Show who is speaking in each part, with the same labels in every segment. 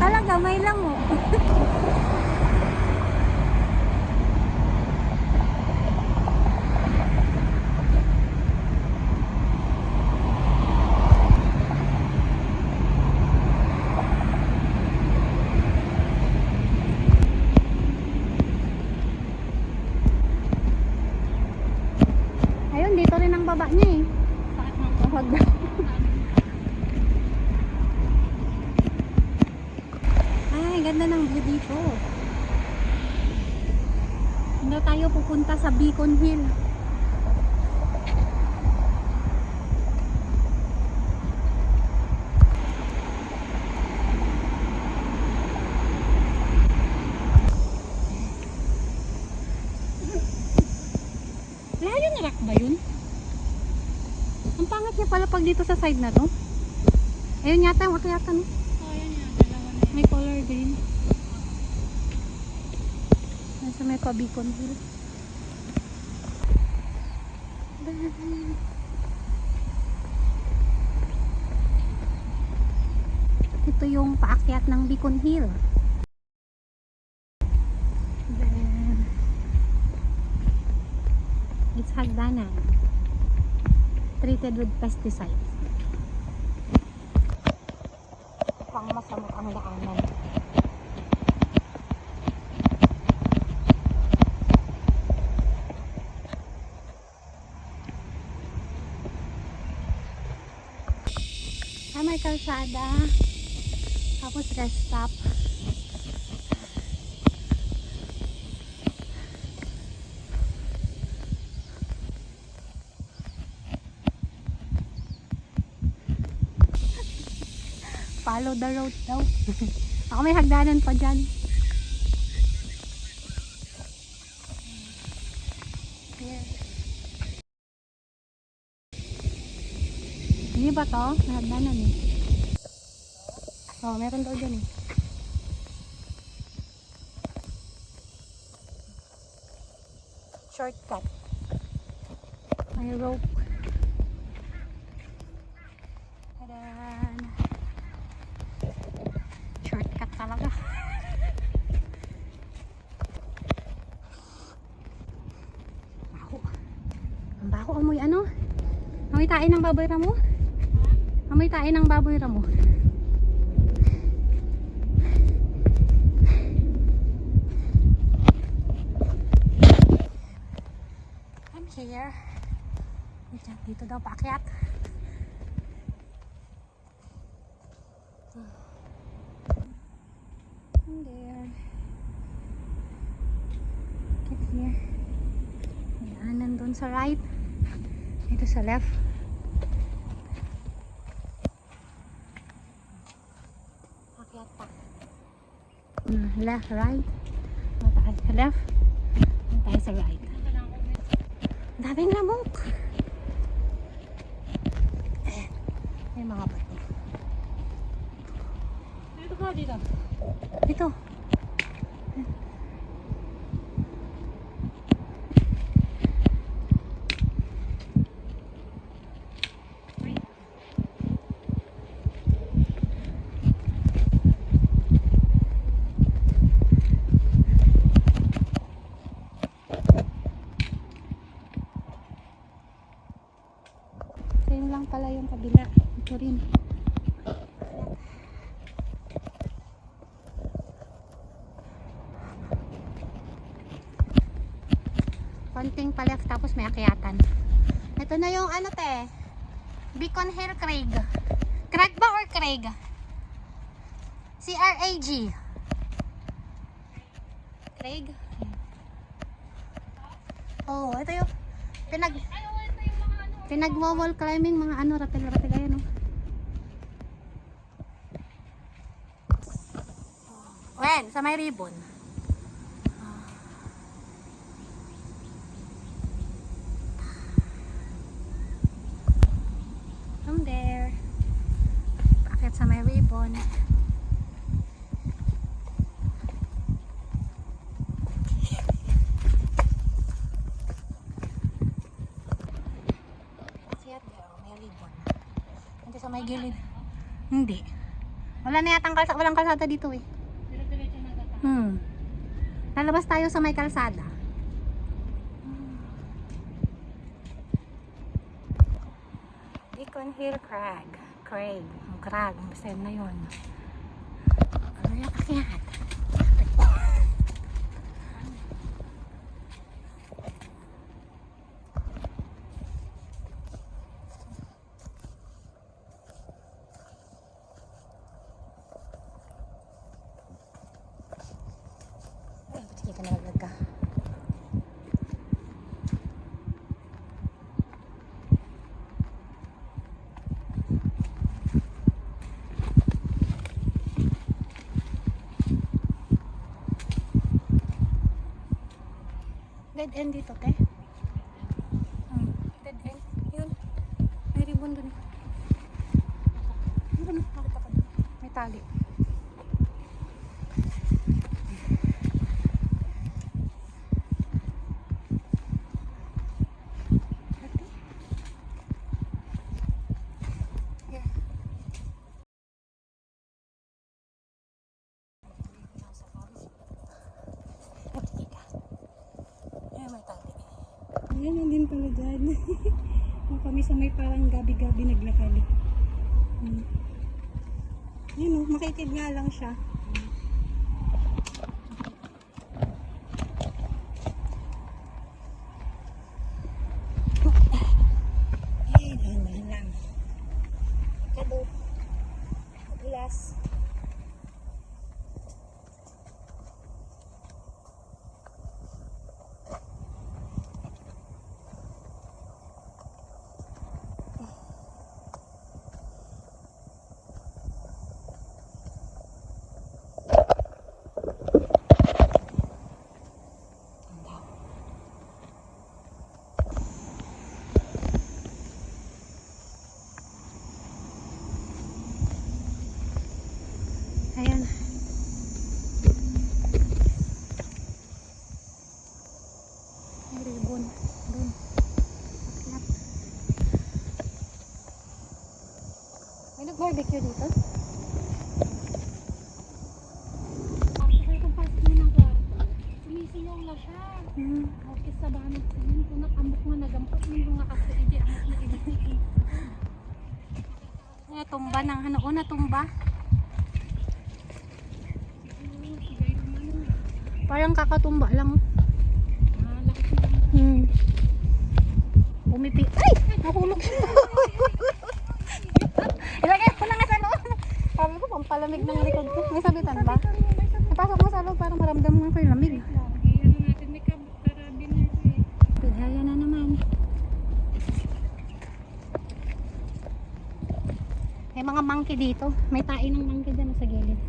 Speaker 1: Talaga, may lango. Ayun, dito rin ang baba niya eh. Wag. Ay, ganda ng view dito. Hindi tayo pupunta sa Beacon Hill. Layo na rock ba yun? Ang pangit niya pala pag dito sa side na to. Ayun yata, yata no?
Speaker 2: Oh, yan yan. Dalawa na yan.
Speaker 1: May color green. Nasa may pa-Beacon Hill. Ito yung paakyat ng Beacon Hill. Then, it's hagdanan. Treated with pesticides. Pang masama ang daanan. May kalsada. Tapos rest stop. Follow the road daw. Ako may hagdanan pa dyan. Here. Hindi ba to? May hagdanan eh. Oh, meron daw dyan eh. Shortcut. May rope. Ayan. Shortcut talaga. Baho. Ang baho, amoy ano? Amoy tae ng baboy ramo? Amoy tae ng baboy ramo. I'm here. Dito daw paakyat. And there. Get here. Ayan, nandun sa right. Ito sa left. Paakyat pa. Left, right. Left. Tayo sa right. Daming lamok. May mga bato.
Speaker 2: Dito ka, dito.
Speaker 1: Ito. Ayun lang pala yung kabila. Ito rin. Konting pa left tapos may akyatan. Ito na yung ano te. Beacon Hill Craig. Craig ba or Craig? C-R-A-G. Craig. Oh, ito yung pinag-wall climbing mga ano, rappel-rappel ayan oh. When? Sa may ribbon. From there. Bakit sa may ribbon? May ribbon. Hindi sa may gilid. Hindi. Wala na yatang kalsada, walang kalsada dito eh.
Speaker 2: Dire-diretso na gata.
Speaker 1: Lalabas tayo sa may kalsada. Beacon Hill Crag. Craig. Ang crag. Basta yun na yun. Ano yung akyat? Ay, ba't hindi ka nalaglag ka? Dead end dito, te. Dead end. Yun. May ribbon dun. Ano ba nakita ko dun? May tali.
Speaker 2: Ayan, nandun pala dyan. Kami sa may parang gabi-gabi naglakad. Yun o, makitid nga lang siya. Ay, dahan lang. Kado. Madulas. Ayan. May ribbon. Doon. Akyat. May nag-barbecue dito? Kaya kung pasok mo ng kwarto, sumisiyaw na siya. Okay, sa banat sa yun. Kung nakambok nga nagampok, hindi nga kasi hindi amok na ibigay.
Speaker 1: Tumba ng ano, una tumba. Parang kakatumba lang. Umipi. Ay! Nahulog siya. Ilagay ko na nga sa loob. Sabi ko, pampalamig ng likod ko. May sabitan ba? Napasok mo sa loob, parang maramdam mo ko yung lamig.
Speaker 2: Ano natin, may karabin na ito eh.
Speaker 1: Pilhaya na naman. May mga monkey dito. May tain ng monkey dyan sa gilid.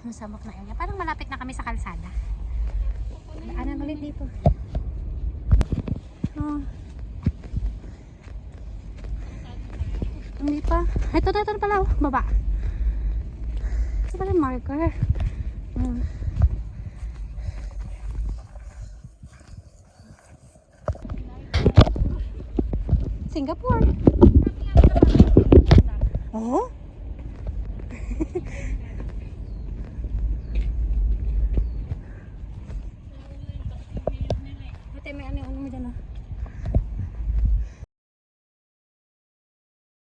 Speaker 1: Masamok na area. Parang malapit na kami sa kalsada. Daanan ulit dito. Hindi pa. Ito na pala. Oh. Baba. Ito pala yung marker. Singapore. Oh? May ano mo dyan ah.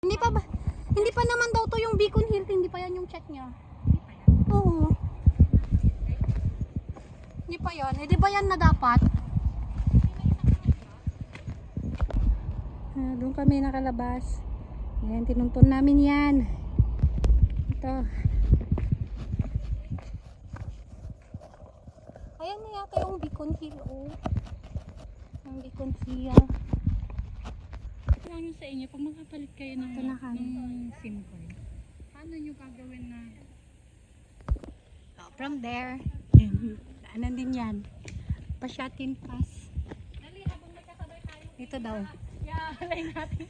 Speaker 1: Hindi pa naman daw to yung Beacon Hill, hindi pa yan yung check niya. Oo. Hindi pa yan. Eh di ba yan na dapat? Doon kami nakalabas. Ayan, tinuntun namin yan. Ito. Ayan na yata yung Beacon Hill, oh. Yung Beacon Hill.
Speaker 2: Ano sa inyo, pag makapalit kayo ng,
Speaker 1: Ito na kami.
Speaker 2: ng SIM card, paano nyo gagawin na
Speaker 1: Oh, from there, daanan din yan. Pasyatin Pass.
Speaker 2: dali habang magkasabay tayo?
Speaker 1: Dito daw.
Speaker 2: Yeah, alay natin.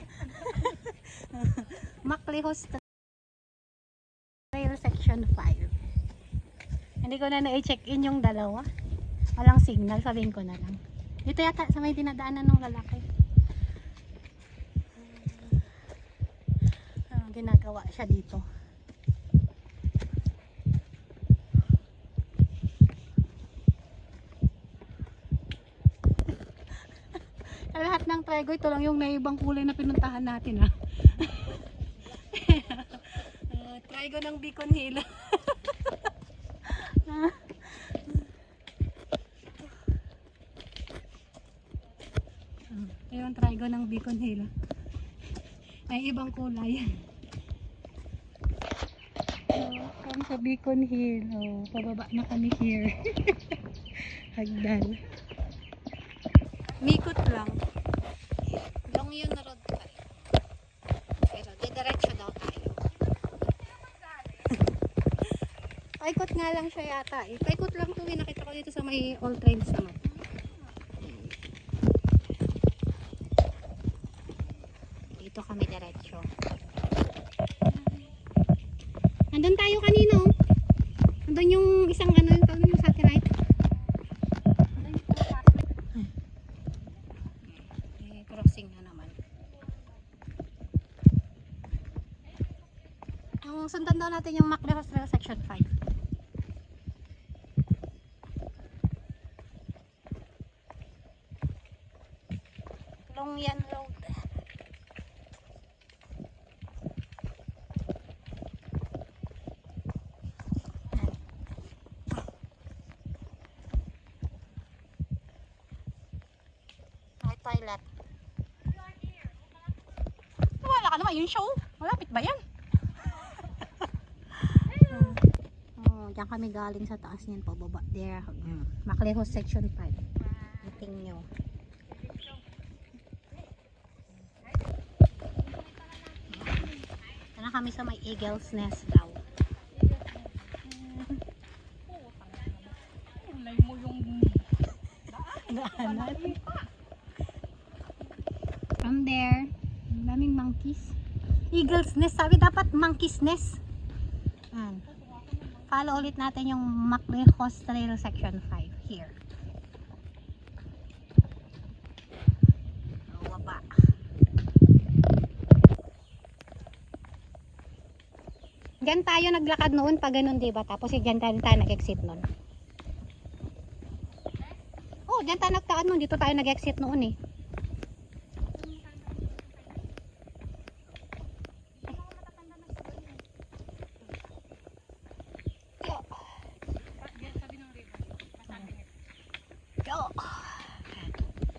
Speaker 1: Maclehos Trail Section 5. Hindi ko na na-check-in yung dalawa. Walang signal, sabihin ko na lang. Dito yata sa may dinadaanan ng lalaki. Ginagawa siya dito. Sa lahat ng Trigo, ito lang yung naibang kulay na pinuntahan natin, ha. Trigo ng Beacon Hill. Ayun, Trigo ng Beacon Hill. May ibang kulay. Welcome sa Beacon Hill. Oh, pababa na kami here. Hagdan. Mikot lang. Long yun na road tayo. Pero diretso daw tayo. Paikot nga lang siya yata eh. Paikot lang ito. Nakita ko dito sa may all trails naman. Dito kami diretso. Nandun tayo kanina, oh. Nandun yung isang ano, yung satellite. Crossing na naman. Ang sundan daw natin yung Maclehos Trail Section 5. Longyan Road. Toilet. Wala ka naman yung show. Malapit ba yan? Oh, diyan kami galing sa taas niyan, pababa. There. Maclehos Section 5. Meeting nyo. Ito na kami sa may Eagle's Nest daw.
Speaker 2: Ulay mo yung
Speaker 1: Daanan. From there, ang daming monkeys. Eagle's Nest. Sabi dapat monkey's nest. Ayan. Follow ulit natin yung Maclehos Trail Section 5 here. Baba. Diyan tayo naglakad noon pa ganun, diba? Tapos diyan tayo nag-exit noon. Oh, diyan tayo nagtaan noon. Dito tayo nag-exit noon eh. Go!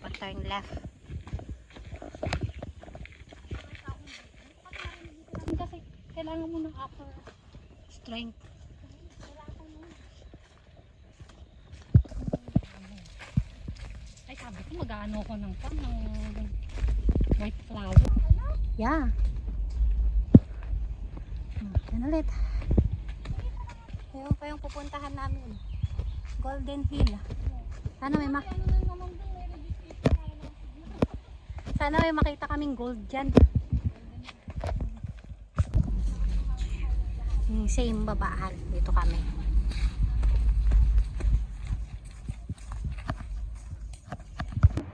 Speaker 1: Pag-turn left.
Speaker 2: kasi kailangan mo ng upper
Speaker 1: Strength.
Speaker 2: ay sabi ko mag-ano ko ng white flower.
Speaker 1: Yeah. Yan ulit. Ayun pa yung pupuntahan namin. Golden Hill. Sana may Sana may makita kaming gold dyan. Same babaan. Dito kami.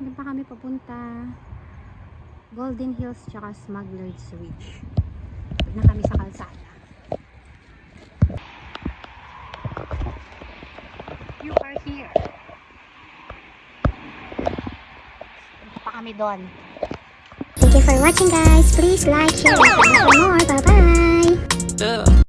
Speaker 1: Doon pa kami papunta. Golden Hills tsaka Smuggler's Ridge. Doon na kami sa kalsada. You are here. Doon pa kami doon.
Speaker 3: Thank you for watching, guys. Please like, share, and subscribe for more. Bye-bye.
Speaker 4: Yeah.